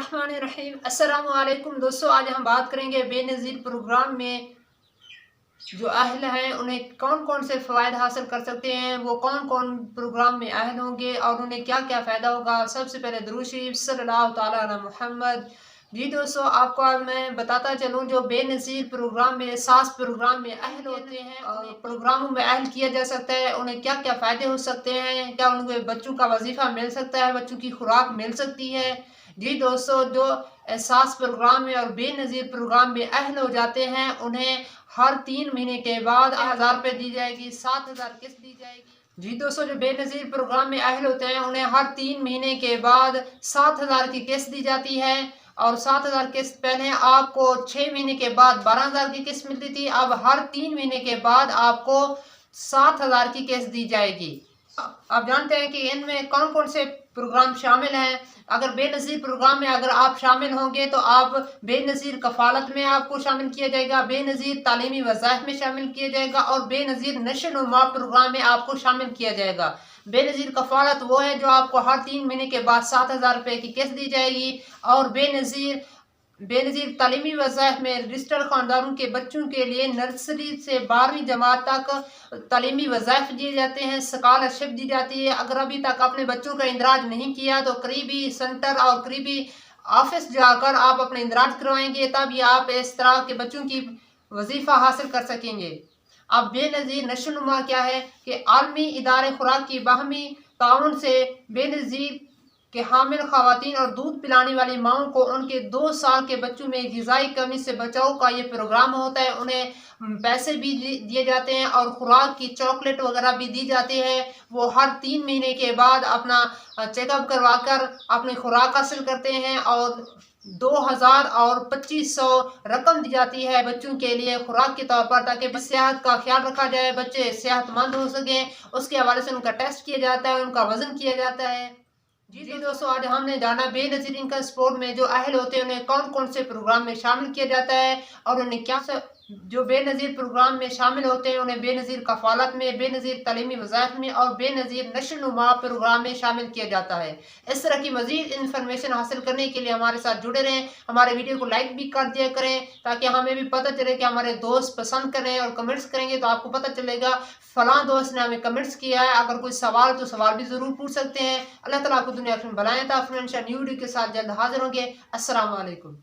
बिस्मिल्लाहिर्रहमानिर्रहीम। अस्सलाम वालेकुम दोस्तों, आज हम बात करेंगे बेनज़ीर प्रोग्राम में जो अहल हैं उन्हें कौन कौन से फ़वाइद हासिल कर सकते हैं, वो कौन कौन प्रोग्राम में अहल होंगे और उन्हें क्या क्या फ़ायदा होगा। सबसे पहले दुरूद शरीफ सल्लल्लाहु तआला अला मुहम्मद। जी दोस्तों, आपको आज मैं बताता चलूँ जो बेनज़ीर प्रोग्राम में सास प्रोग्राम में अहल होते हैं और प्रोग्रामों में अहल किया जा सकता है, उन्हें क्या क्या फ़ायदे हो सकते हैं, क्या उनके बच्चों का वजीफ़ा मिल सकता है, बच्चों की खुराक मिल सकती है। जी दोस्तों, जो एहसास प्रोग्राम में और बेनज़ीर प्रोग्राम में अहल हो जाते हैं उन्हें हर 3 महीने के बाद 1000 रुपये दी जाएगी, 7000 किस्त दी जाएगी। जी दोस्तों, जो बेनज़ीर प्रोग्राम में अहल होते हैं उन्हें हर 3 महीने के बाद 7000 की किस्त दी जाती है और 7000 किस्त पहले आपको 6 महीने के बाद 12000 की किस्त मिलती थी, अब हर 3 महीने के बाद आपको 7000 की किस्त दी जाएगी। आप जानते हैं कि इनमें कौन कौन से प्रोग्राम शामिल हैं। अगर बेनज़ीर प्रोग्राम में अगर आप शामिल होंगे तो आप बेनज़ीर कफ़ालत में आपको शामिल किया जाएगा, बेनज़ीर तालीमी वज़ाइफ में शामिल किया जाएगा और बेनज़ीर नशो नुमा प्रोग्राम में आपको शामिल किया जाएगा। बेनज़ीर कफ़ालत वो है जो आपको हर 3 महीने के बाद 7000 रुपये की किस्त दी जाएगी और बेनज़ीर तालीमी वज़ाइफ में रजिस्टर्ड ख़ानदानों के बच्चों के लिए नर्सरी से 12वीं जमात तक तालीमी वज़ाइफ दिए जाते हैं, स्कॉलरशिप दी जाती है। अगर अभी तक अपने बच्चों का इंदराज नहीं किया तो करीबी सेंटर और करीबी ऑफिस जाकर आप अपने इंदराज करवाएंगे, तब आप इस तरह के बच्चों की वजीफ़ा हासिल कर सकेंगे। अब बेनज़ीर नशोनुमा क्या है कि आलमी इदारे खुराक की बाहमी ताउन से बेनज़ीर कि हामिल ख़वातीन और दूध पिलाने वाली माओं को उनके 2 साल के बच्चों में ग़िज़ाई कमी से बचाव का ये प्रोग्राम होता है। उन्हें पैसे भी दिए जाते हैं और खुराक की चॉकलेट वगैरह भी दी जाती है। वो हर 3 महीने के बाद अपना चेकअप करवा कर अपनी खुराक हासिल करते हैं और 2000 और 2500 रकम दी जाती है बच्चों के लिए खुराक के तौर पर, ताकि सेहत का ख्याल रखा जाए, बच्चे सेहतमंद हो सकें। उसके हवाले से उनका टेस्ट किया जाता है, उनका वज़न किया जाता है। जी दोस्तों, आज हमने जाना बेनज़ीर इनकम सपोर्ट में जो अहल होते हैं उन्हें कौन कौन से प्रोग्राम में शामिल किया जाता है और उन्हें क्या जो बेनज़ीर प्रोग्राम में शामिल होते हैं उन्हें बेनज़ीर कफ़ालत में, बेनज़ीर तालीमी वज़ाइफ में और बेनज़ीर नशो नुमा प्रोग्राम में शामिल किया जाता है। इस तरह की मज़ीद इन्फॉर्मेशन हासिल करने के लिए हमारे साथ जुड़े रहें। हमारे वीडियो को लाइक भी कर दिया करें ताकि हमें भी पता चले कि हमारे दोस्त पसंद करें और कमेंट्स करेंगे तो आपको पता चलेगा फ़लाँ दोस्त ने हमें कमेंट्स किया है। अगर कोई सवाल तो सवाल भी ज़रूर पूछ सकते हैं। अल्लाह ताला आपको दुनिया में भलाएं था। इंशाअल्लाह न्यू वीडियो के साथ जल्द हाजिर होंगे। अस्सलाम वालेकुम।